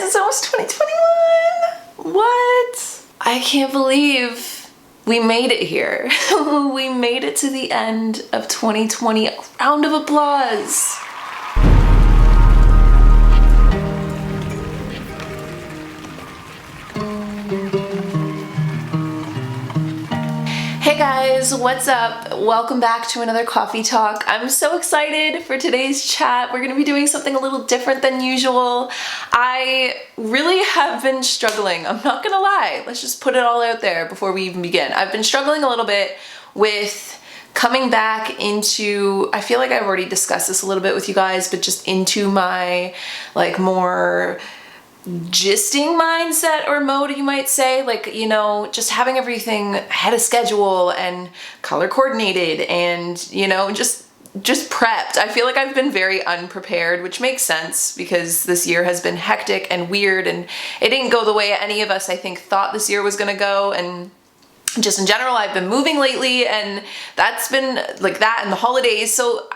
guys, it's almost 2021. What? I can't believe we made it here. We made it to the end of 2020. A round of applause. Hey guys, what's up? Welcome back to another coffee talk. I'm so excited for today's chat. We're gonna be doing something a little different than usual. I really have been struggling, I'm not gonna lie. Let's just put it all out there before we even begin. I've been struggling a little bit with coming back into, I feel like I've already discussed this a little bit with you guys, but just into my like more gisting mindset or mode, you might say, like, you know, just having everything ahead of schedule and color coordinated and, you know, just prepped. I feel like I've been very unprepared, which makes sense because this year has been hectic and weird and it didn't go the way any of us, I think, thought this year was gonna go. And just in general, I've been moving lately and that's been like that and the holidays. So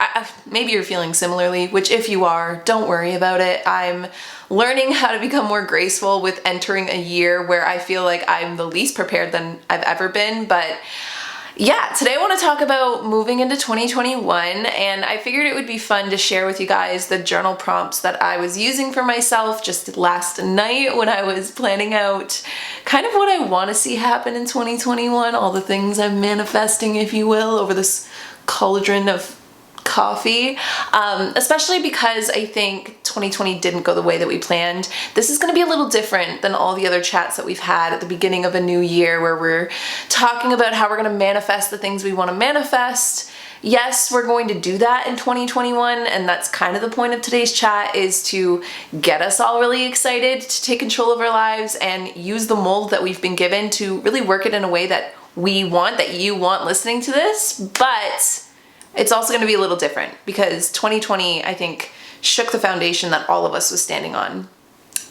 maybe you're feeling similarly, which if you are, don't worry about it. I'm learning how to become more graceful with entering a year where I feel like I'm the least prepared than I've ever been. But yeah, today I want to talk about moving into 2021, and I figured it would be fun to share with you guys the journal prompts that I was using for myself just last night when I was planning out kind of what I want to see happen in 2021, all the things I'm manifesting, if you will, over this cauldron of coffee, especially because I think 2020 didn't go the way that we planned. This is going to be a little different than all the other chats that we've had at the beginning of a new year where we're talking about how we're going to manifest the things we want to manifest. Yes, we're going to do that in 2021, and that's kind of the point of today's chat, is to get us all really excited to take control of our lives and use the mold that we've been given to really work it in a way that we want, that you want listening to this. But it's also going to be a little different because 2020, I think, shook the foundation that all of us was standing on.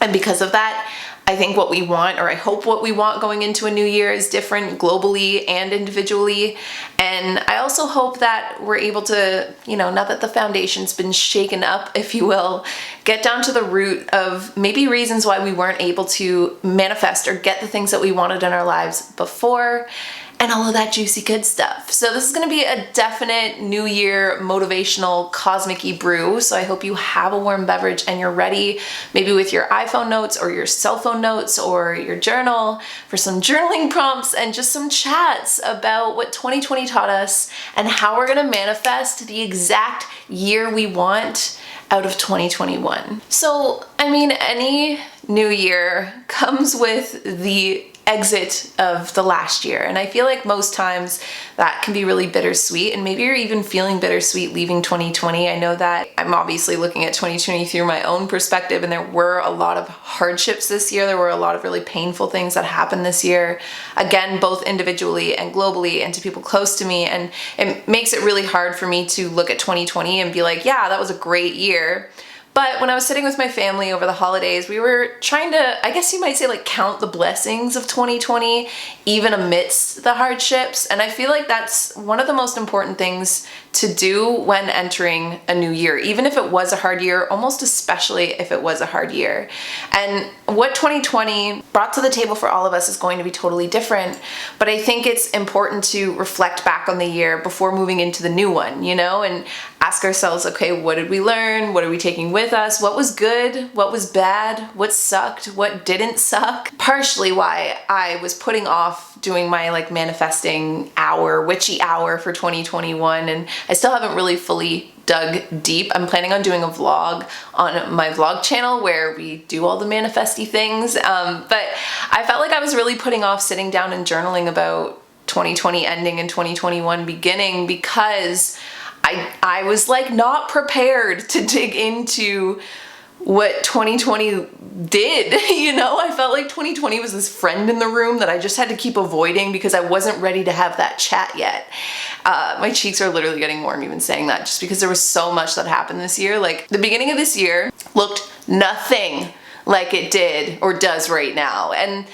And because of that, I think what we want, or I hope what we want going into a new year, is different globally and individually. And I also hope that we're able to, you know, now that the foundation's been shaken up, if you will, get down to the root of maybe reasons why we weren't able to manifest or get the things that we wanted in our lives before, and all of that juicy good stuff. So this is gonna be a definite new year motivational cosmic-y brew. So I hope you have a warm beverage and you're ready, maybe with your iPhone notes or your cell phone notes or your journal, for some journaling prompts and just some chats about what 2020 taught us and how we're gonna manifest the exact year we want out of 2021. So, I mean, any new year comes with the exit of the last year. And I feel like most times that can be really bittersweet, and maybe you're even feeling bittersweet leaving 2020. I know that I'm obviously looking at 2020 through my own perspective, and there were a lot of hardships this year. There were a lot of really painful things that happened this year, again, both individually and globally and to people close to me. And it makes it really hard for me to look at 2020 and be like, yeah, that was a great year. But when I was sitting with my family over the holidays, we were trying to, I guess you might say, like, count the blessings of 2020, even amidst the hardships. And I feel like that's one of the most important things to do when entering a new year, even if it was a hard year, almost especially if it was a hard year. And what 2020 brought to the table for all of us is going to be totally different. But I think it's important to reflect back on the year before moving into the new one, you know, and ask ourselves, okay, what did we learn? What are we taking with us? What was good? What was bad? What sucked? What didn't suck? Partially why I was putting off doing my like manifesting hour, witchy hour for 2021, and I still haven't really fully dug deep. I'm planning on doing a vlog on my vlog channel where we do all the manifesty things, but I felt like I was really putting off sitting down and journaling about 2020 ending and 2021 beginning because I was like not prepared to dig into what 2020 did, you know? I felt like 2020 was this friend in the room that I just had to keep avoiding because I wasn't ready to have that chat yet. My cheeks are literally getting warm even saying that, just because there was so much that happened this year. Like, the beginning of this year looked nothing like it did or does right now. And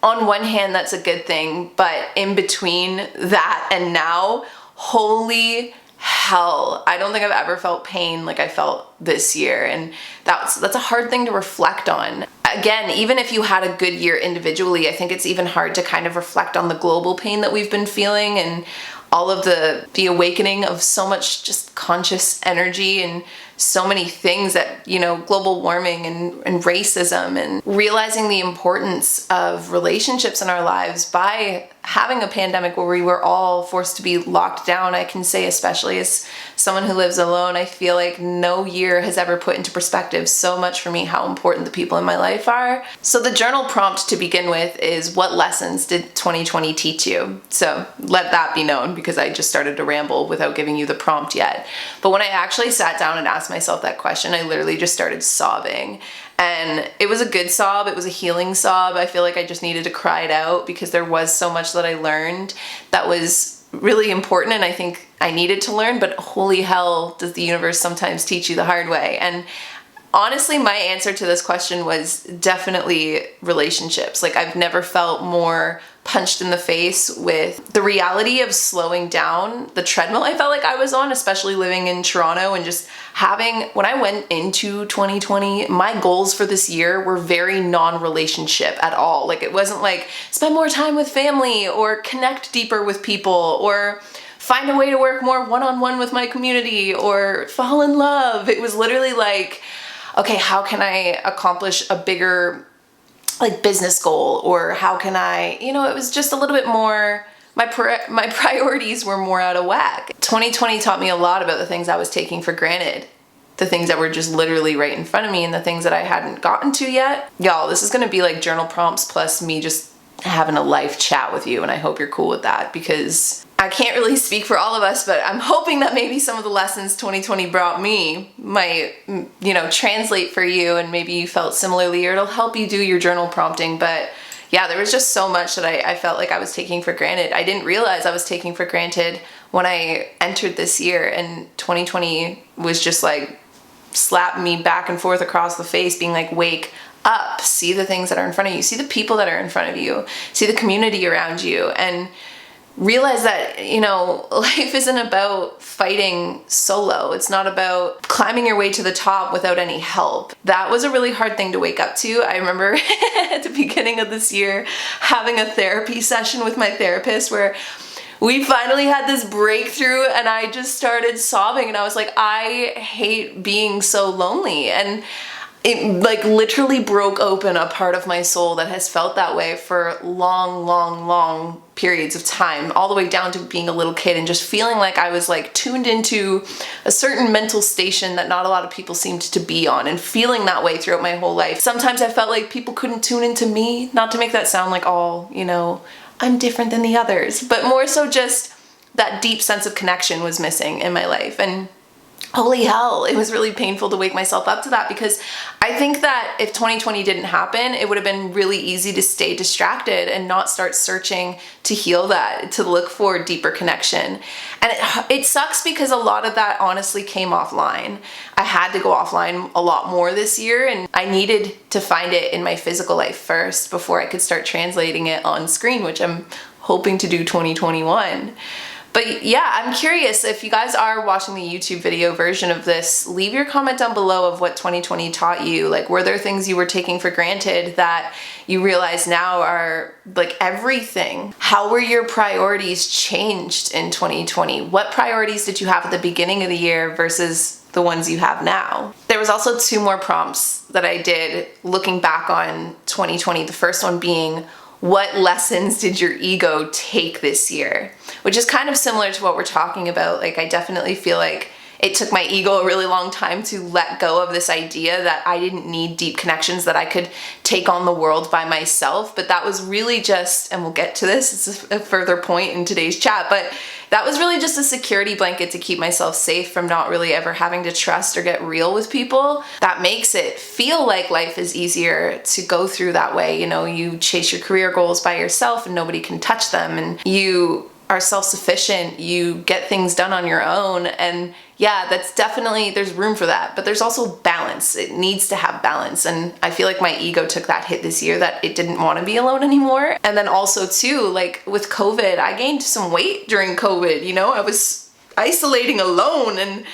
on one hand, that's a good thing, but in between that and now, holy hell, I don't think I've ever felt pain like I felt this year, and that's a hard thing to reflect on. again, even if you had a good year individually, I think it's even hard to kind of reflect on the global pain that we've been feeling and all of the awakening of so much just conscious energy and so many things that, you know, global warming and racism, and realizing the importance of relationships in our lives by having a pandemic where we were all forced to be locked down. I can say, especially as someone who lives alone, I feel like no year has ever put into perspective so much for me how important the people in my life are. So the journal prompt to begin with is, what lessons did 2020 teach you? So let that be known, because I just started to ramble without giving you the prompt yet. But when I actually sat down and asked myself that question, I literally just started sobbing. And it was a good sob. It was a healing sob. I feel like I just needed to cry it out, because there was so much that I learned that was really important, and I think I needed to learn, but holy hell does the universe sometimes teach you the hard way. And honestly, my answer to this question was definitely relationships. Like, I've never felt more punched in the face with the reality of slowing down the treadmill I felt like I was on, especially living in Toronto, and just having, when I went into 2020, my goals for this year were very non-relationship at all. Like, it wasn't like spend more time with family or connect deeper with people or find a way to work more one-on-one with my community or fall in love. It was literally like, okay, how can I accomplish a bigger like business goal, or how can I, you know, it was just a little bit more, my priorities were more out of whack. 2020 taught me a lot about the things I was taking for granted, the things that were just literally right in front of me, and the things that I hadn't gotten to yet. Y'all, this is gonna be like journal prompts plus me just having a life chat with you, and I hope you're cool with that, because I can't really speak for all of us, but I'm hoping that maybe some of the lessons 2020 brought me might, you know, translate for you, and maybe you felt similarly, or it'll help you do your journal prompting. But yeah, there was just so much that I felt like I was taking for granted. I didn't realize I was taking for granted when I entered this year, and 2020 was just like slapping me back and forth across the face, being like, wake up, see the things that are in front of you, see the people that are in front of you, see the community around you, and realize that, you know, life isn't about fighting solo. It's not about climbing your way to the top without any help. That was a really hard thing to wake up to. I remember at the beginning of this year having a therapy session with my therapist where we finally had this breakthrough, and I just started sobbing, and I was like, I hate being so lonely. And it like literally broke open a part of my soul that has felt that way for long periods of time, all the way down to being a little kid and just feeling like I was like tuned into a certain mental station that not a lot of people seemed to be on, and feeling that way throughout my whole life. Sometimes I felt like people couldn't tune into me, not to make that sound like all, you know, I'm different than the others, but more so just that deep sense of connection was missing in my life. And holy hell, it was really painful to wake myself up to that, because I think that if 2020 didn't happen, it would have been really easy to stay distracted and not start searching to heal that, to look for deeper connection. And it sucks, because a lot of that honestly came offline. I had to go offline a lot more this year, and I needed to find it in my physical life first before I could start translating it on screen, which I'm hoping to do 2021. But yeah, I'm curious, if you guys are watching the YouTube video version of this, leave your comment down below of what 2020 taught you. Like, were there things you were taking for granted that you realize now are like everything? How were your priorities changed in 2020? What priorities did you have at the beginning of the year versus the ones you have now? There was also 2 more prompts that I did looking back on 2020. The first one being, what lessons did your ego take this year? Which is kind of similar to what we're talking about. Like, I definitely feel like it took my ego a really long time to let go of this idea that I didn't need deep connections, that I could take on the world by myself. But that was really just, and we'll get to this, it's a further point in today's chat, but that was really just a security blanket to keep myself safe from not really ever having to trust or get real with people. That makes it feel like life is easier to go through that way. You know, you chase your career goals by yourself and nobody can touch them, and you are self-sufficient, you get things done on your own. And yeah, that's definitely, there's room for that, but there's also balance. It needs to have balance. And I feel like my ego took that hit this year, that it didn't want to be alone anymore. And then also too, like with COVID, I gained some weight during COVID. You know, I was isolating alone, and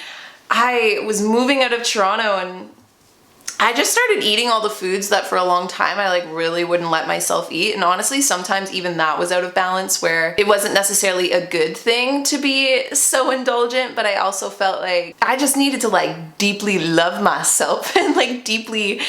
I was moving out of Toronto, and I just started eating all the foods that for a long time I like really wouldn't let myself eat. And honestly, sometimes even that was out of balance, where it wasn't necessarily a good thing to be so indulgent, but I also felt like I just needed to like deeply love myself and like deeply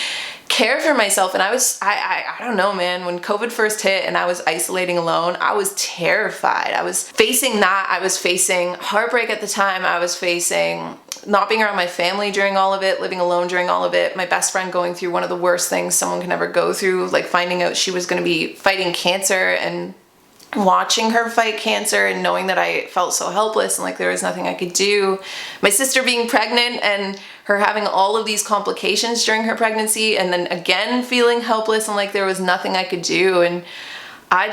care for myself. And I don't know, man, when COVID first hit and I was isolating alone, I was terrified. I was facing that. I was facing heartbreak at the time. I was facing not being around my family during all of it, living alone during all of it, my best friend going through one of the worst things someone can ever go through, like finding out she was going to be fighting cancer and watching her fight cancer and knowing that I felt so helpless and like there was nothing I could do. My sister being pregnant and her having all of these complications during her pregnancy, and then again feeling helpless and like there was nothing I could do. And I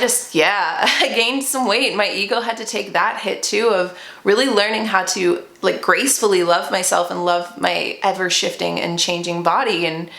gained some weight. My ego had to take that hit too, of really learning how to like gracefully love myself and love my ever shifting and changing body, and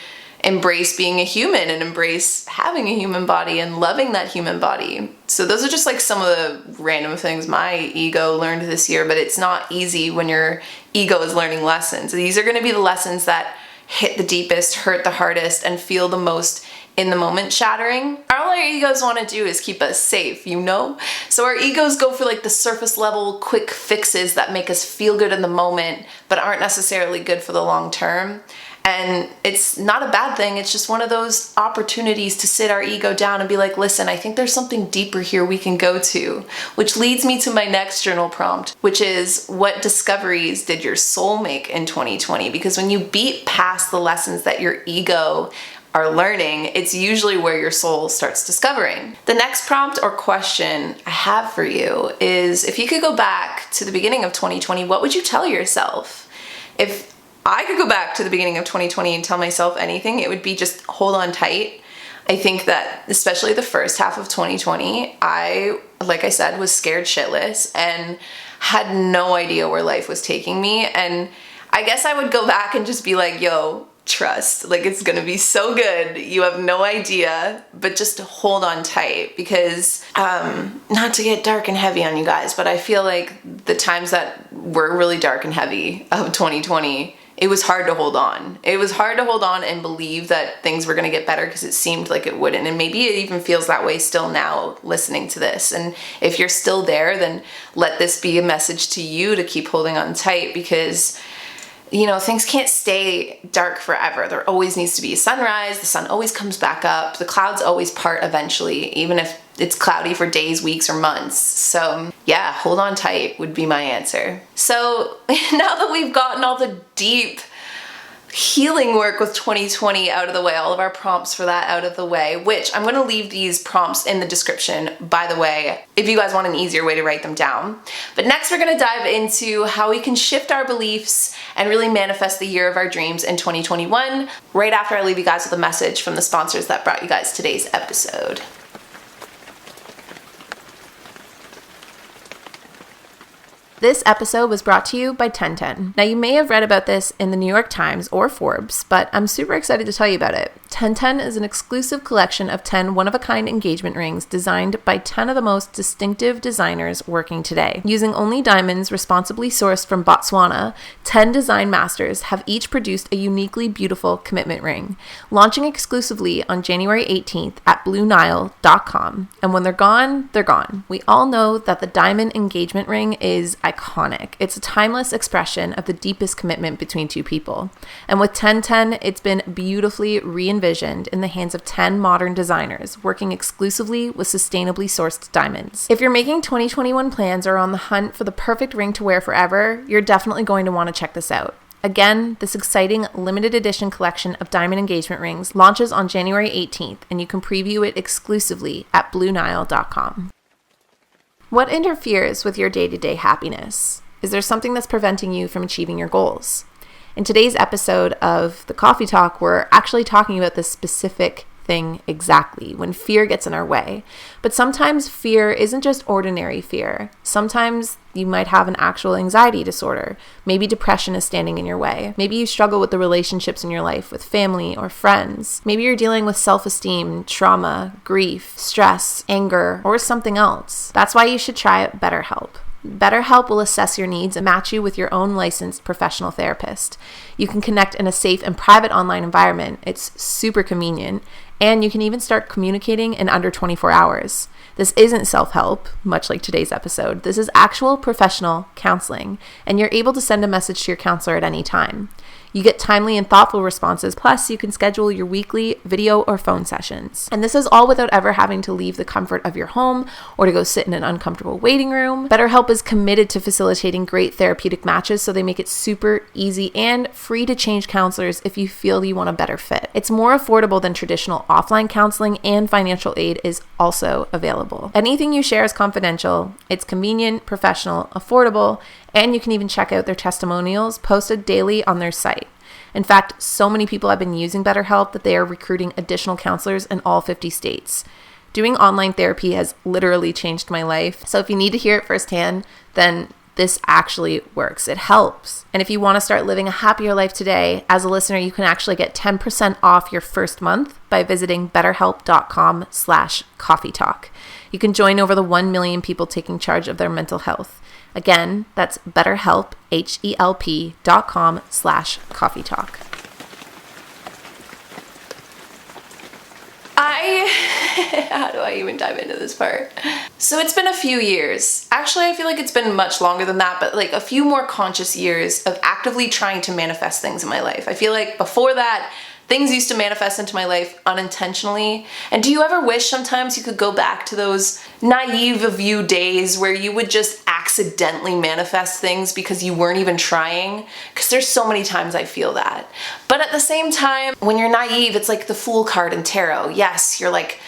embrace being a human and embrace having a human body and loving that human body. So those are just like some of the random things my ego learned this year, but it's not easy when your ego is learning lessons. These are going to be the lessons that hit the deepest, hurt the hardest, and feel the most in the moment shattering. All our egos want to do is keep us safe, you know? So our egos go for like the surface level quick fixes that make us feel good in the moment, but aren't necessarily good for the long term. And it's not a bad thing. It's just one of those opportunities to sit our ego down and be like, listen, I think there's something deeper here we can go to, which leads me to my next journal prompt, which is, what discoveries did your soul make in 2020? Because when you beat past the lessons that your ego are learning, it's usually where your soul starts discovering. The next prompt or question I have for you is, if you could go back to the beginning of 2020, what would you tell yourself? If I could go back to the beginning of 2020 and tell myself anything, it would be just hold on tight. I think that especially the first half of 2020, like I said, was scared shitless and had no idea where life was taking me. And I guess I would go back and just be like, yo, trust, like it's gonna be so good. You have no idea, but just hold on tight, because not to get dark and heavy on you guys, but I feel like the times that were really dark and heavy of 2020, it was hard to hold on. It was hard to hold on and believe that things were gonna get better, because it seemed like it wouldn't. And maybe it even feels that way still now listening to this. And if you're still there, then let this be a message to you to keep holding on tight, because you know, things can't stay dark forever. There always needs to be a sunrise. The sun always comes back up. The clouds always part eventually, even if it's cloudy for days, weeks, or months. So yeah, hold on tight would be my answer. So now that we've gotten all the deep healing work with 2020 out of the way, all of our prompts for that out of the way, which I'm going to leave these prompts in the description, by the way, if you guys want an easier way to write them down. But next we're going to dive into how we can shift our beliefs and really manifest the year of our dreams in 2021, right after I leave you guys with a message from the sponsors that brought you guys today's episode. This episode was brought to you by 1010. Now, you may have read about this in the New York Times or Forbes, but I'm super excited to tell you about it. 1010 is an exclusive collection of 10 one-of-a-kind engagement rings designed by 10 of the most distinctive designers working today. Using only diamonds responsibly sourced from Botswana, 10 design masters have each produced a uniquely beautiful commitment ring, launching exclusively on January 18th at BlueNile.com. And when they're gone, they're gone. We all know that the diamond engagement ring is iconic. It's a timeless expression of the deepest commitment between two people. And with 1010, it's been beautifully re-envisioned in the hands of 10 modern designers working exclusively with sustainably sourced diamonds. If you're making 2021 plans or on the hunt for the perfect ring to wear forever, you're definitely going to want to check this out. Again, this exciting limited edition collection of diamond engagement rings launches on January 18th, and you can preview it exclusively at BlueNile.com. What interferes with your day-to-day happiness? Is there something that's preventing you from achieving your goals? In today's episode of The Coffee Talk, we're actually talking about this specific thing exactly, when fear gets in our way. But sometimes fear isn't just ordinary fear. Sometimes you might have an actual anxiety disorder. Maybe depression is standing in your way. Maybe you struggle with the relationships in your life with family or friends. Maybe you're dealing with self-esteem, trauma, grief, stress, anger, or something else. That's why you should try BetterHelp. BetterHelp will assess your needs and match you with your own licensed professional therapist. You can connect in a safe and private online environment. It's super convenient, and you can even start communicating in under 24 hours. This isn't self-help, much like today's episode. This is actual professional counseling, and you're able to send a message to your counselor at any time. You get timely and thoughtful responses, plus you can schedule your weekly video or phone sessions. And this is all without ever having to leave the comfort of your home or to go sit in an uncomfortable waiting room. BetterHelp is committed to facilitating great therapeutic matches, so they make it super easy and free to change counselors if you feel you want a better fit. It's more affordable than traditional offline counseling, and financial aid is also available. Anything you share is confidential. It's convenient, professional, affordable, and you can even check out their testimonials posted daily on their site. In fact, so many people have been using BetterHelp that they are recruiting additional counselors in all 50 states. Doing online therapy has literally changed my life. So if you need to hear it firsthand, then this actually works. It helps. And if you want to start living a happier life today, as a listener, you can actually get 10% off your first month by visiting betterhelp.com/coffeetalk. You can join over the 1 million people taking charge of their mental health. Again, that's BetterHelp, HELP.com/coffeetalk. How do I even dive into this part? So it's been a few years. Actually, I feel like it's been much longer than that, but like a few more conscious years of actively trying to manifest things in my life. I feel like before that, things used to manifest into my life unintentionally. And do you ever wish sometimes you could go back to those naive of you days where you would just accidentally manifest things because you weren't even trying? Because there's so many times I feel that. But at the same time, when you're naive, it's like the Fool card in tarot. Yes, you're like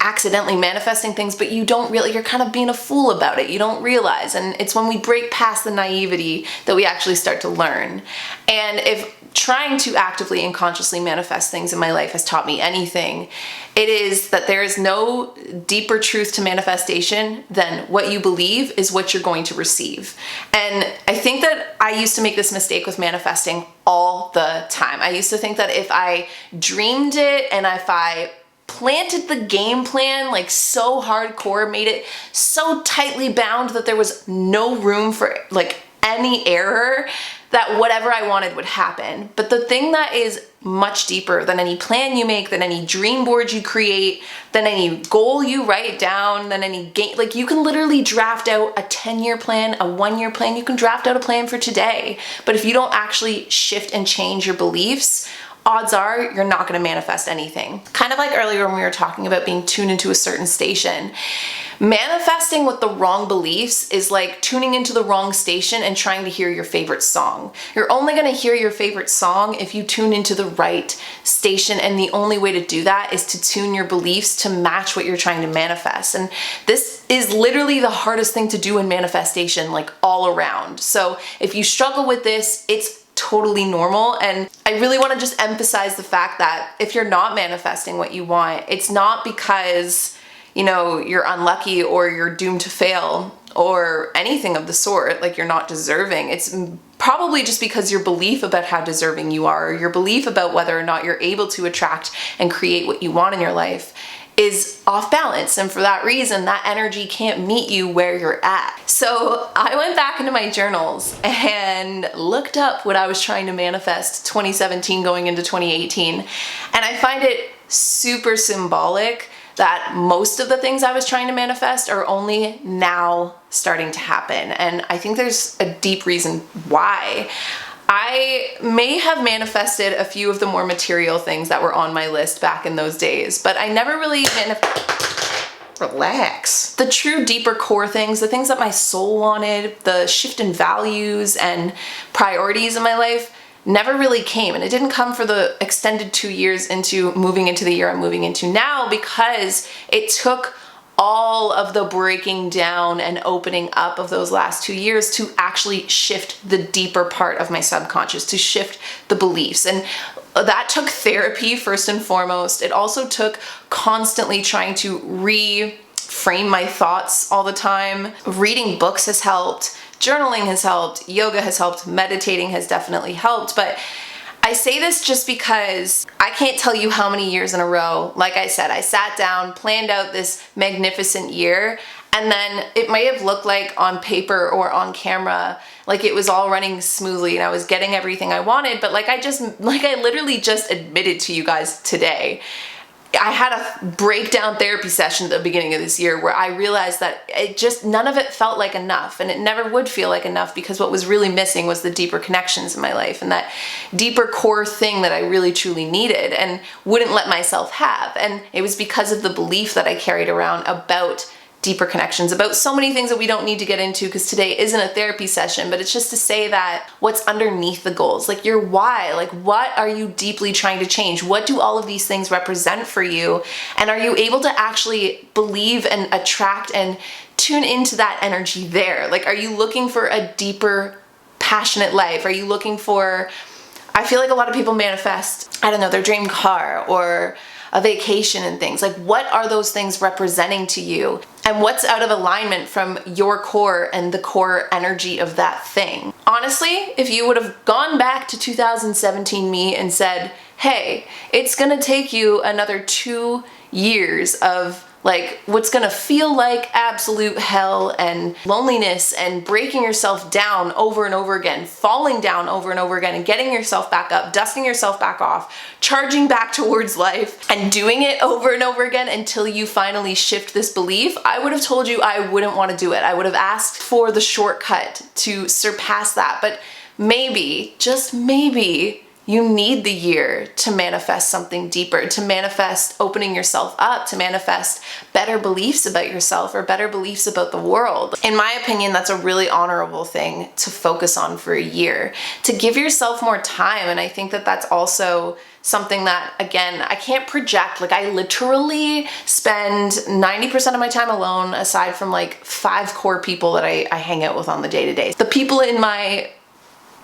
accidentally manifesting things, but you don't really, you're kind of being a fool about it. You don't realize. And it's when we break past the naivety that we actually start to learn. And if trying to actively and consciously manifest things in my life has taught me anything, it is that there is no deeper truth to manifestation than what you believe is what you're going to receive. And I think that I used to make this mistake with manifesting all the time. I used to think that if I dreamed it and if I planted the game plan like so hardcore, made it so tightly bound that there was no room for like any error, that whatever I wanted would happen. But the thing that is much deeper than any plan you make, than any dream board you create, than any goal you write down, than any game, like you can literally draft out a 10-year plan, a 1-year plan, you can draft out a plan for today. But if you don't actually shift and change your beliefs, odds are you're not going to manifest anything. Kind of like earlier when we were talking about being tuned into a certain station. Manifesting with the wrong beliefs is like tuning into the wrong station and trying to hear your favorite song. You're only going to hear your favorite song if you tune into the right station, and the only way to do that is to tune your beliefs to match what you're trying to manifest. And this is literally the hardest thing to do in manifestation, like all around. So if you struggle with this, it's totally normal. And I really want to just emphasize the fact that if you're not manifesting what you want, it's not because, you know, you're unlucky or you're doomed to fail or anything of the sort, like you're not deserving. It's probably just because your belief about how deserving you are, or your belief about whether or not you're able to attract and create what you want in your life is off balance. And for that reason, that energy can't meet you where you're at. So I went back into my journals and looked up what I was trying to manifest 2017 going into 2018. And I find it super symbolic that most of the things I was trying to manifest are only now starting to happen. And I think there's a deep reason why. I may have manifested a few of the more material things that were on my list back in those days, but I never really relax. The true deeper core things, the things that my soul wanted, the shift in values and priorities in my life never really came. And it didn't come for the extended 2 years into moving into the year I'm moving into now, because it took all of the breaking down and opening up of those last 2 years to actually shift the deeper part of my subconscious, to shift the beliefs. And that took therapy first and foremost. It also took constantly trying to reframe my thoughts all the time. Reading books has helped, journaling has helped, yoga has helped, meditating has definitely helped. But I say this just because I can't tell you how many years in a row, like I said, I sat down, planned out this magnificent year, And then it may have looked like on paper or on camera, like it was all running smoothly and I was getting everything I wanted. But like I literally just admitted to you guys today, I had a breakdown therapy session at the beginning of this year where I realized that none of it felt like enough, and it never would feel like enough, because what was really missing was the deeper connections in my life and that deeper core thing that I really truly needed and wouldn't let myself have. And it was because of the belief that I carried around about deeper connections, about so many things that we don't need to get into because today isn't a therapy session, but it's just to say that what's underneath the goals, like your why, like what are you deeply trying to change? What do all of these things represent for you? And are you able to actually believe and attract and tune into that energy there? Like, are you looking for a deeper, passionate life? Are you looking for, I feel like a lot of people manifest, I don't know, their dream car or a vacation and things. Like, what are those things representing to you? And what's out of alignment from your core and the core energy of that thing? Honestly, if you would have gone back to 2017 me and said, hey, it's gonna take you another 2 years of like what's gonna feel like absolute hell and loneliness and breaking yourself down over and over again, falling down over and over again and getting yourself back up, dusting yourself back off, charging back towards life and doing it over and over again until you finally shift this belief, I would have told you I wouldn't want to do it. I would have asked for the shortcut to surpass that. But maybe, just maybe, you need the year to manifest something deeper, to manifest opening yourself up, to manifest better beliefs about yourself or better beliefs about the world. In my opinion, that's a really honorable thing to focus on for a year, to give yourself more time. And I think that that's also something that, again, I can't project. Like, I literally spend 90% of my time alone, aside from like 5 core people that I hang out with on the day-to-day. The people in my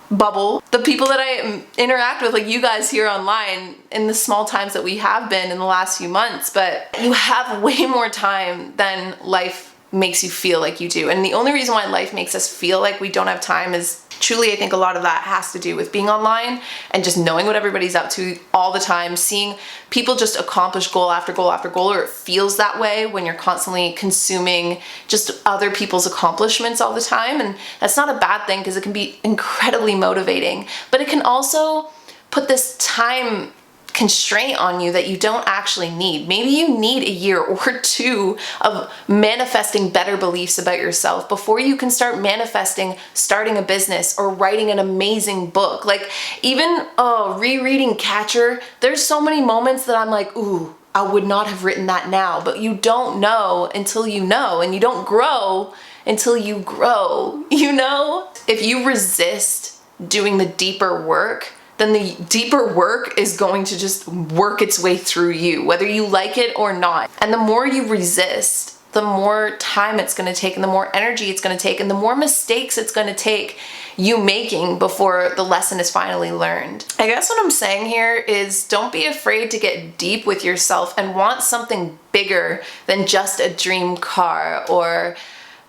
bubble, the people that I interact with, like you guys here online, in the small times that we have been in the last few months, but you have way more time than life makes you feel like you do. And the only reason why life makes us feel like we don't have time is truly, I think a lot of that has to do with being online and just knowing what everybody's up to all the time, seeing people just accomplish goal after goal after goal, or it feels that way when you're constantly consuming just other people's accomplishments all the time. And that's not a bad thing because it can be incredibly motivating, but it can also put this time constraint on you that you don't actually need. Maybe you need a year or 2 of manifesting better beliefs about yourself before you can start manifesting starting a business or writing an amazing book. Like, even rereading Catcher, there's so many moments that I'm like, ooh, I would not have written that now. But you don't know until you know, and you don't grow until you grow, you know? If you resist doing the deeper work, then the deeper work is going to just work its way through you, whether you like it or not. And the more you resist, the more time it's gonna take and the more energy it's gonna take and the more mistakes it's gonna take you making before the lesson is finally learned. I guess what I'm saying here is don't be afraid to get deep with yourself and want something bigger than just a dream car or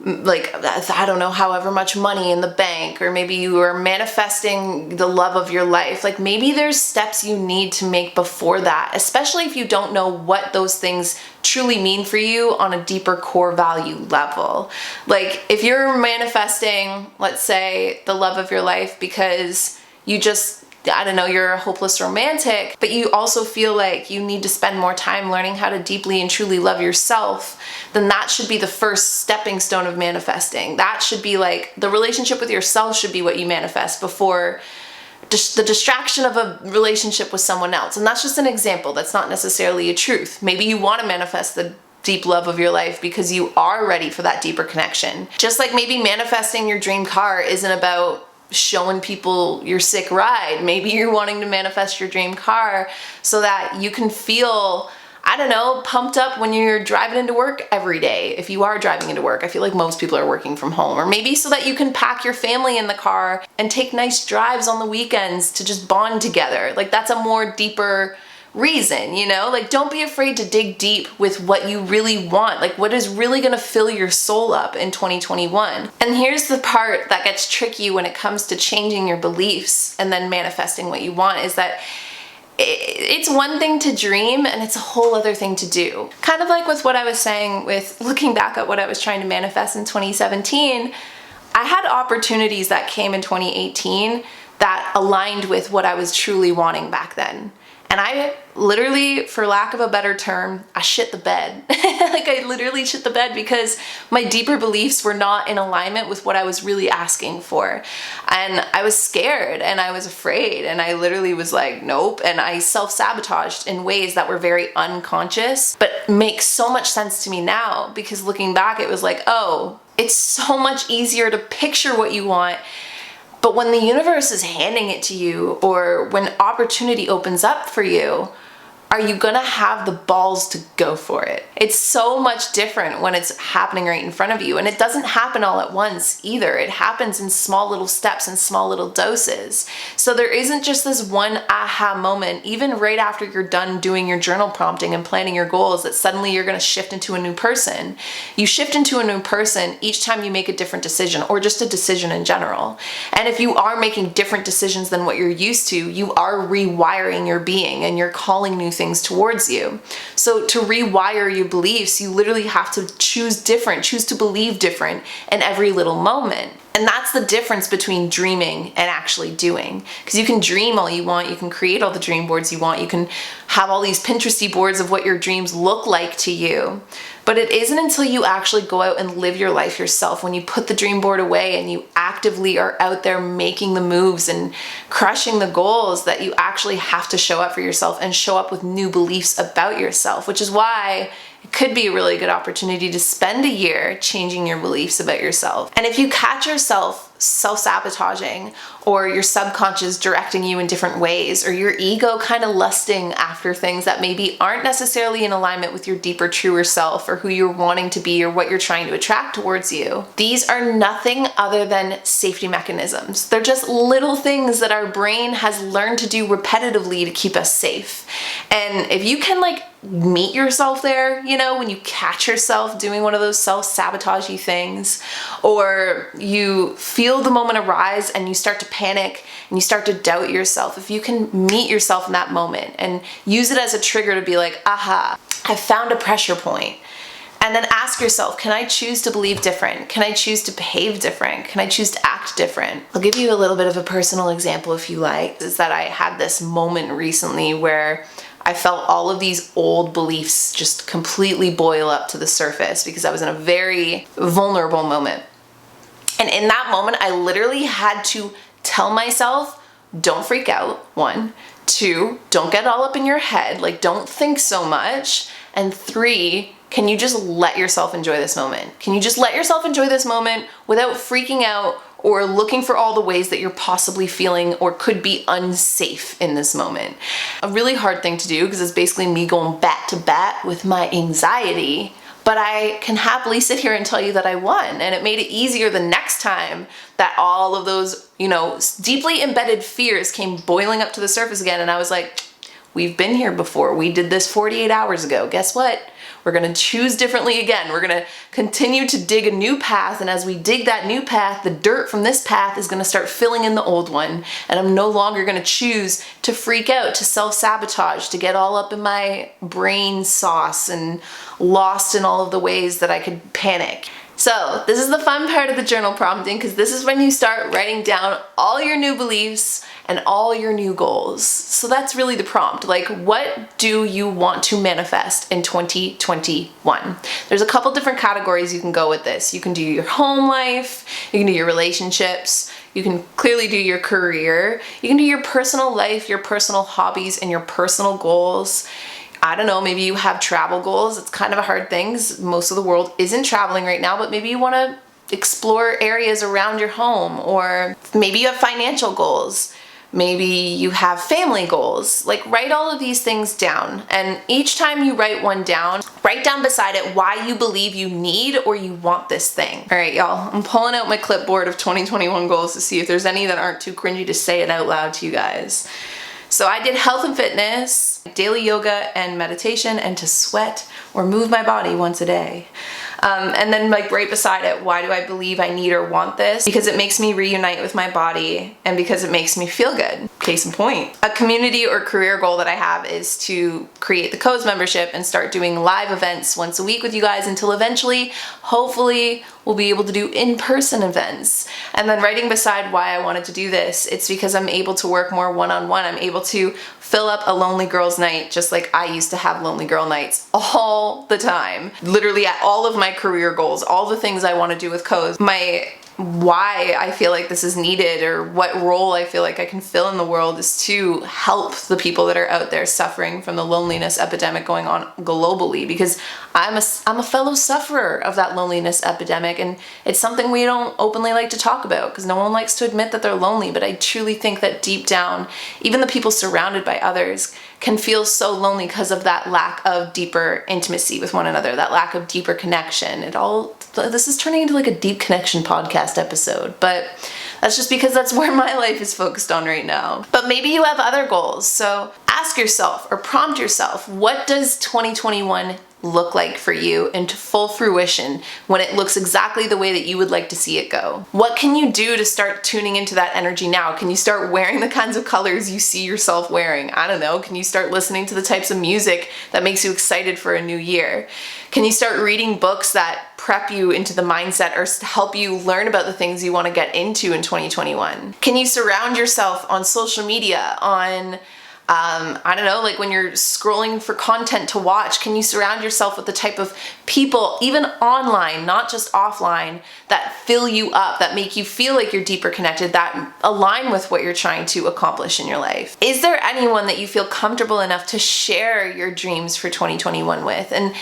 like, I don't know, however much money in the bank, or maybe you are manifesting the love of your life. Like, maybe there's steps you need to make before that, especially if you don't know what those things truly mean for you on a deeper core value level. Like, if you're manifesting, let's say, the love of your life because you just, I don't know, you're a hopeless romantic, but you also feel like you need to spend more time learning how to deeply and truly love yourself, then that should be the first stepping stone of manifesting. That should be like, the relationship with yourself should be what you manifest before the distraction of a relationship with someone else. And that's just an example. That's not necessarily a truth. Maybe you want to manifest the deep love of your life because you are ready for that deeper connection. Just like maybe manifesting your dream car isn't about showing people your sick ride. Maybe you're wanting to manifest your dream car so that you can feel, I don't know, pumped up when you're driving into work every day. If you are driving into work, I feel like most people are working from home. Or maybe so that you can pack your family in the car and take nice drives on the weekends to just bond together. Like, that's a more deeper reason, you know? Like, don't be afraid to dig deep with what you really want, like what is really gonna fill your soul up in 2021. And here's the part that gets tricky when it comes to changing your beliefs and then manifesting what you want, is that it's one thing to dream and it's a whole other thing to do. Kind of like with what I was saying with looking back at what I was trying to manifest in 2017, I had opportunities that came in 2018 that aligned with what I was truly wanting back then. And I literally, for lack of a better term, I shit the bed. Like I literally shit the bed because my deeper beliefs were not in alignment with what I was really asking for. And I was scared and I was afraid and I literally was like, nope. And I self-sabotaged in ways that were very unconscious, but make so much sense to me now because looking back, it was like, oh, it's so much easier to picture what you want. But when the universe is handing it to you or when opportunity opens up for you, are you gonna have the balls to go for it? It's so much different when it's happening right in front of you. And it doesn't happen all at once either. It happens in small little steps and small little doses. So there isn't just this one aha moment, even right after you're done doing your journal prompting and planning your goals, that suddenly you're gonna shift into a new person. You shift into a new person each time you make a different decision or just a decision in general. And if you are making different decisions than what you're used to, you are rewiring your being and you're calling new things towards you. So to rewire your beliefs, you literally have to choose different, choose to believe different in every little moment. And that's the difference between dreaming and actually doing. Because you can dream all you want, you can create all the dream boards you want, you can have all these Pinteresty boards of what your dreams look like to you. But it isn't until you actually go out and live your life yourself, when you put the dream board away and you actively are out there making the moves and crushing the goals, that you actually have to show up for yourself and show up with new beliefs about yourself, which is why it could be a really good opportunity to spend a year changing your beliefs about yourself. And if you catch yourself self-sabotaging or your subconscious directing you in different ways or your ego kind of lusting after things that maybe aren't necessarily in alignment with your deeper, truer self or who you're wanting to be or what you're trying to attract towards you, these are nothing other than safety mechanisms. They're just little things that our brain has learned to do repetitively to keep us safe. And if you can meet yourself there, when you catch yourself doing one of those self-sabotagey things, or you feel the moment arise and you start to panic and you start to doubt yourself, if you can meet yourself in that moment and use it as a trigger to be like, aha, I found a pressure point. And then ask yourself, can I choose to believe different? Can I choose to behave different? Can I choose to act different? I'll give you a little bit of a personal example if you like, is that I had this moment recently where I felt all of these old beliefs just completely boil up to the surface because I was in a very vulnerable moment. And in that moment, I literally had to tell myself, don't freak out, 1. 2, don't get all up in your head, don't think so much. And 3, can you just let yourself enjoy this moment? Can you just let yourself enjoy this moment without freaking out or looking for all the ways that you're possibly feeling or could be unsafe in this moment? A really hard thing to do because it's basically me going bat to bat with my anxiety, but I can happily sit here and tell you that I won, and it made it easier the next time that all of those, deeply embedded fears came boiling up to the surface again, and I was like, we've been here before. We did this 48 hours ago. Guess what? We're gonna choose differently again. We're gonna continue to dig a new path, and as we dig that new path, the dirt from this path is gonna start filling in the old one, and I'm no longer gonna choose to freak out, to self-sabotage, to get all up in my brain sauce and lost in all of the ways that I could panic. So this is the fun part of the journal prompting, because this is when you start writing down all your new beliefs and all your new goals. So that's really the prompt. What do you want to manifest in 2021? There's a couple different categories you can go with this. You can do your home life, you can do your relationships, you can clearly do your career, you can do your personal life, your personal hobbies, and your personal goals. I don't know, maybe you have travel goals. It's kind of a hard thing because most of the world isn't traveling right now, but maybe you want to explore areas around your home, or maybe you have financial goals. Maybe you have family goals. Write all of these things down, and each time you write one down, write down beside it why you believe you need or you want this thing. All right, y'all, I'm pulling out my clipboard of 2021 goals to see if there's any that aren't too cringy to say it out loud to you guys. So I did health and fitness, daily yoga and meditation, and to sweat or move my body once a day. And then like right beside it, why do I believe I need or want this? Because it makes me reunite with my body and because it makes me feel good. Case in point. A community or career goal that I have is to create the Co's membership and start doing live events once a week with you guys until eventually, hopefully, we'll be able to do in-person events. And then writing beside why I wanted to do this, it's because I'm able to work more one-on-one. I'm able to fill up a lonely girls night just like I used to have lonely girl nights all the time. Literally at all of my career goals, all the things I want to do with Co's, my why I feel like this is needed or what role I feel like I can fill in the world is to help the people that are out there suffering from the loneliness epidemic going on globally, because I'm a fellow sufferer of that loneliness epidemic, and it's something we don't openly like to talk about because no one likes to admit that they're lonely. But I truly think that deep down, even the people surrounded by others can feel so lonely because of that lack of deeper intimacy with one another, that lack of deeper connection. This is turning into like a deep connection podcast episode, but that's just because that's where my life is focused on right now. But maybe you have other goals, so ask yourself or prompt yourself, what does 2021 look like for you into full fruition when it looks exactly the way that you would like to see it go? What can you do to start tuning into that energy now? Can you start wearing the kinds of colors you see yourself wearing? I don't know. Can you start listening to the types of music that makes you excited for a new year? Can you start reading books that prep you into the mindset or help you learn about the things you want to get into in 2021? Can you surround yourself on social media, on I don't know, like when you're scrolling for content to watch, can you surround yourself with the type of people, even online, not just offline, that fill you up, that make you feel like you're deeper connected, that align with what you're trying to accomplish in your life? Is there anyone that you feel comfortable enough to share your dreams for 2021 with? And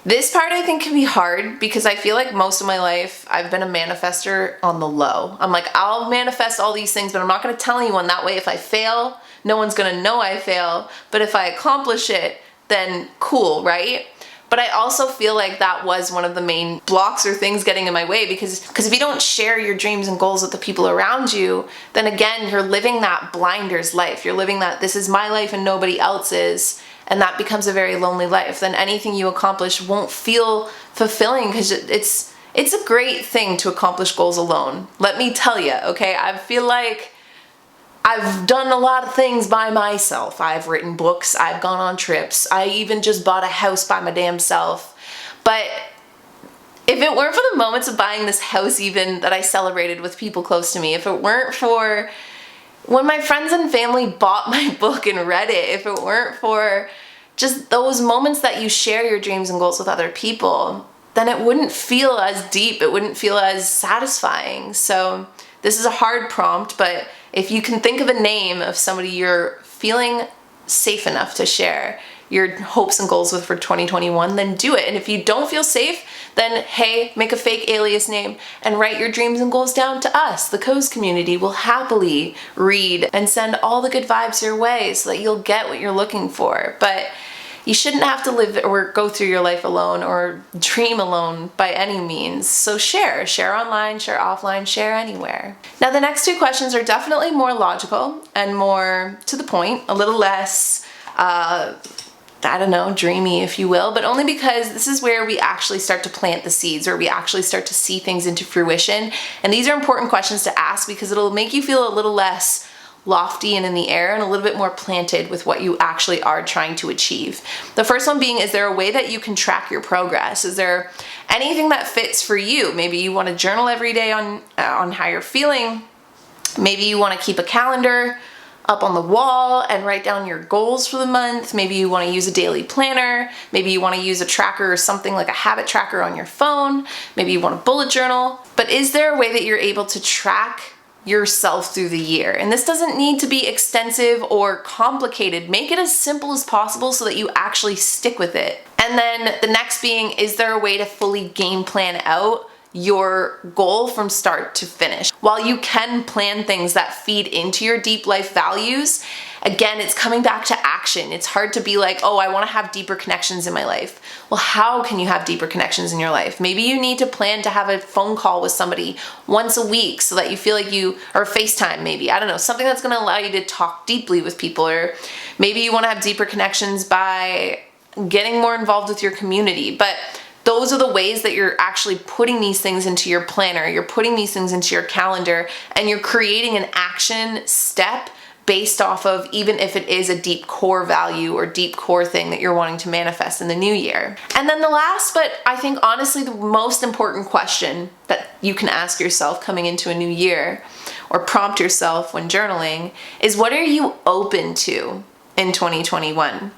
this part I think can be hard because I feel like most of my life I've been a manifester on the low. I'm like, I'll manifest all these things, but I'm not going to tell anyone. That way if I fail, no one's going to know I fail. But if I accomplish it, then cool, right? But I also feel like that was one of the main blocks or things getting in my way because if you don't share your dreams and goals with the people around you, then again, you're living that blinders life. You're living that this is my life and nobody else's. And that becomes a very lonely life. Then anything you accomplish won't feel fulfilling because it's a great thing to accomplish goals alone. Let me tell you, okay? I feel like I've done a lot of things by myself. I've written books, I've gone on trips, I even just bought a house by my damn self. But if it weren't for the moments of buying this house even that I celebrated with people close to me, if it weren't for when my friends and family bought my book and read it, if it weren't for just those moments that you share your dreams and goals with other people, then it wouldn't feel as deep, it wouldn't feel as satisfying. So this is a hard prompt, but if you can think of a name of somebody you're feeling safe enough to share your hopes and goals with for 2021, then do it. And if you don't feel safe, then hey, make a fake alias name and write your dreams and goals down to us. The Co's community will happily read and send all the good vibes your way so that you'll get what you're looking for. But you shouldn't have to live or go through your life alone or dream alone by any means. So share online, share offline, share anywhere. Now the next two questions are definitely more logical and more to the point, a little less I don't know, dreamy, if you will, but only because this is where we actually start to plant the seeds, or we actually start to see things into fruition. And these are important questions to ask because it'll make you feel a little less lofty and in the air and a little bit more planted with what you actually are trying to achieve. The first one being, is there a way that you can track your progress? Is there anything that fits for you? Maybe you want to journal every day on how you're feeling. Maybe you want to keep a calendar up on the wall and write down your goals for the month. Maybe you want to use a daily planner. Maybe you want to use a tracker or something like a habit tracker on your phone. Maybe you want a bullet journal. But is there a way that you're able to track yourself through the year? And this doesn't need to be extensive or complicated. Make it as simple as possible so that you actually stick with it. And then the next being, is there a way to fully game plan out your goal from start to finish? While you can plan things that feed into your deep life values Again, it's coming back to action. It's hard to be like, oh, I want to have deeper connections in my life. Well, how can you have deeper connections in your life? Maybe you need to plan to have a phone call with somebody once a week so that you feel like or FaceTime maybe, I don't know, something that's going to allow you to talk deeply with people. Or maybe you want to have deeper connections by getting more involved with your community. But those are the ways that you're actually putting these things into your planner, you're putting these things into your calendar, and you're creating an action step based off of, even if it is a deep core value or deep core thing that you're wanting to manifest in the new year. And then the last, but I think honestly the most important question that you can ask yourself coming into a new year, or prompt yourself when journaling, is what are you open to in 2021?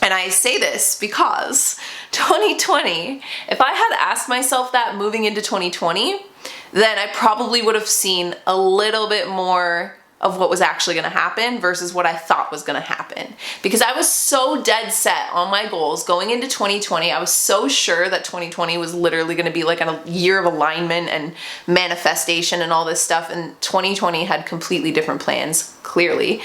And I say this because 2020, if I had asked myself that moving into 2020, then I probably would have seen a little bit more of what was actually going to happen versus what I thought was going to happen. Because I was so dead set on my goals going into 2020. I was so sure that 2020 was literally going to be like a year of alignment and manifestation and all this stuff. And 2020 had completely different plans, clearly.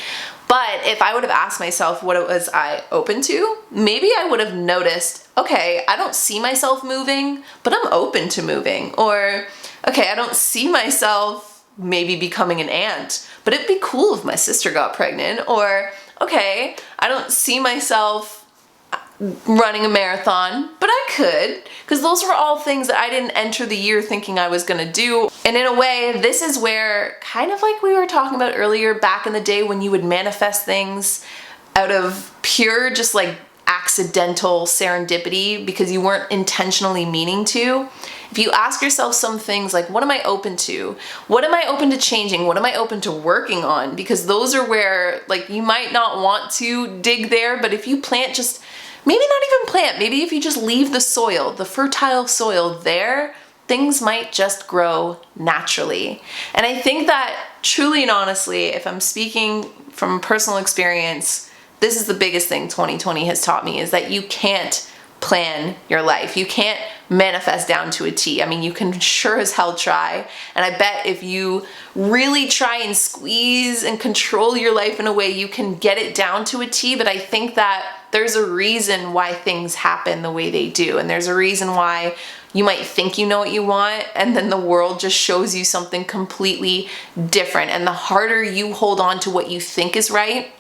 But if I would have asked myself what it was I open to, maybe I would have noticed, okay, I don't see myself moving, but I'm open to moving. Or, okay, I don't see myself maybe becoming an aunt, but it'd be cool if my sister got pregnant. Or, okay, I don't see myself running a marathon, but I could, because those were all things that I didn't enter the year thinking I was gonna do. And in a way, this is where, kind of like we were talking about earlier, back in the day when you would manifest things out of pure, just like accidental serendipity because you weren't intentionally meaning to. If you ask yourself some things like, what am I open to? What am I open to changing? What am I open to working on? Because those are where, like, you might not want to dig there, but if you plant just, maybe not even plant, maybe if you just leave the soil, the fertile soil there, things might just grow naturally. And I think that truly and honestly, if I'm speaking from personal experience, this is the biggest thing 2020 has taught me, is that you can't plan your life. You can't manifest down to a T. I mean, you can sure as hell try. And I bet if you really try and squeeze and control your life in a way, you can get it down to a T. But I think that there's a reason why things happen the way they do. And there's a reason why you might think you know what you want, and then the world just shows you something completely different. And the harder you hold on to what you think is right,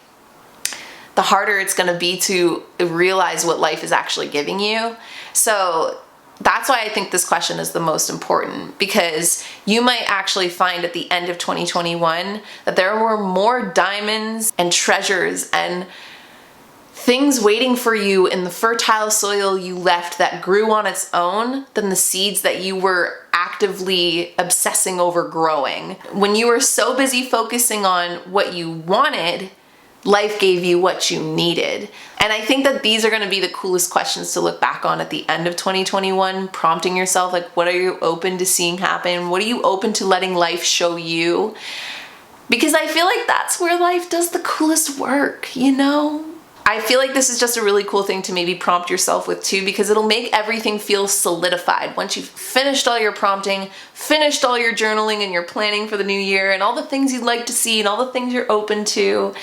the harder it's going to be to realize what life is actually giving you. So that's why I think this question is the most important, because you might actually find at the end of 2021 that there were more diamonds and treasures and things waiting for you in the fertile soil you left that grew on its own than the seeds that you were actively obsessing over growing. When you were so busy focusing on what you wanted, life gave you what you needed. And I think that these are going to be the coolest questions to look back on at the end of 2021, prompting yourself, like, what are you open to seeing happen? What are you open to letting life show you? Because I feel like that's where life does the coolest work, you know? I feel like this is just a really cool thing to maybe prompt yourself with too, because it'll make everything feel solidified. Once you've finished all your prompting, finished all your journaling and your planning for the new year and all the things you'd like to see and all the things you're open to,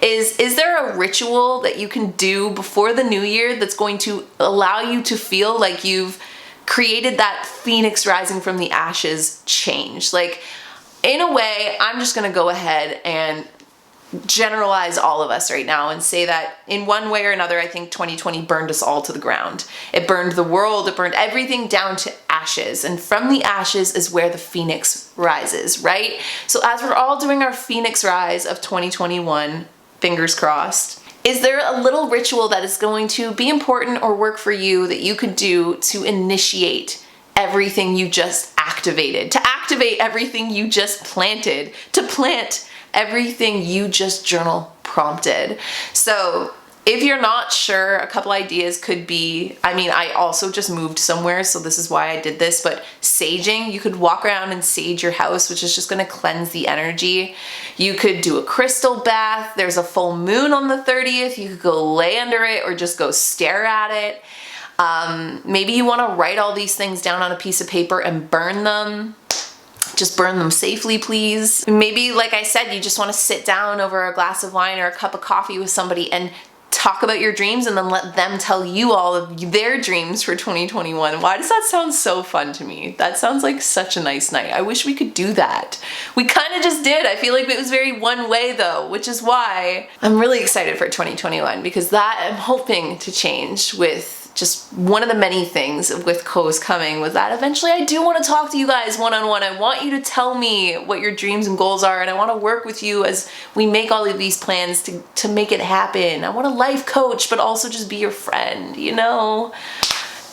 is there a ritual that you can do before the new year that's going to allow you to feel like you've created that phoenix rising from the ashes change? Like, in a way, I'm just gonna go ahead and generalize all of us right now and say that in one way or another, I think 2020 burned us all to the ground. It burned the world, it burned everything down to ashes. And from the ashes is where the phoenix rises, right? So as we're all doing our phoenix rise of 2021, fingers crossed, is there a little ritual that is going to be important or work for you that you could do to initiate everything you just activated, to activate everything you just planted, to plant everything you just journal prompted? So if you're not sure, a couple ideas could be, I mean, I also just moved somewhere, so this is why I did this, but saging, you could walk around and sage your house, which is just gonna cleanse the energy. You could do a crystal bath. There's a full moon on the 30th. You could go lay under it or just go stare at it. Maybe you wanna write all these things down on a piece of paper and burn them. Just burn them safely, please. Maybe, like I said, you just want to sit down over a glass of wine or a cup of coffee with somebody and talk about your dreams and then let them tell you all of their dreams for 2021. Why does that sound so fun to me? That sounds like such a nice night. I wish we could do that. We kind of just did. I feel like it was very one way though, which is why I'm really excited for 2021, because that I'm hoping to change with just one of the many things with Co's coming was that eventually I do want to talk to you guys one-on-one. I want you to tell me what your dreams and goals are, and I want to work with you as we make all of these plans to make it happen. I want a life coach, but also just be your friend, you know?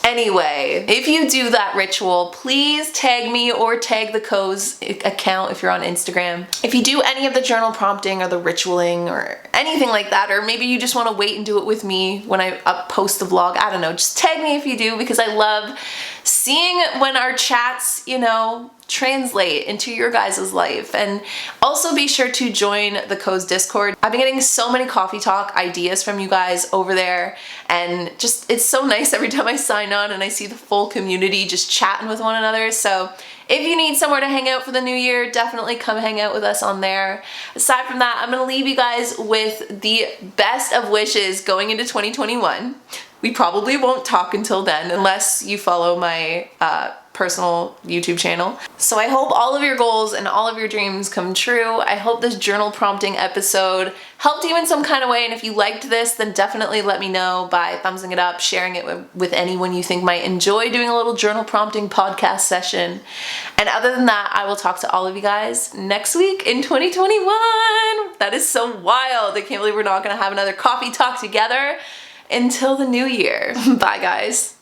Anyway, if you do that ritual, please tag me or tag the Co's account if you're on Instagram. If you do any of the journal prompting or the ritualing or anything like that, or maybe you just want to wait and do it with me when I post the vlog, I don't know, just tag me if you do, because I love seeing when our chats, you know, translate into your guys' life. And also be sure to join the Co's Discord. I've been getting so many coffee talk ideas from you guys over there, and just it's so nice every time I sign on and I see the full community just chatting with one another. So if you need somewhere to hang out for the new year, definitely come hang out with us on there. Aside from that, I'm gonna leave you guys with the best of wishes going into 2021. We probably won't talk until then unless you follow my personal YouTube channel. So I hope all of your goals and all of your dreams come true. I hope this journal prompting episode helped you in some kind of way, and if you liked this, then definitely let me know by thumbsing it up, sharing it with anyone you think might enjoy doing a little journal prompting podcast session. And other than that, I will talk to all of you guys next week in 2021. That is so wild. I can't believe we're not gonna have another coffee talk together until the new year. Bye guys.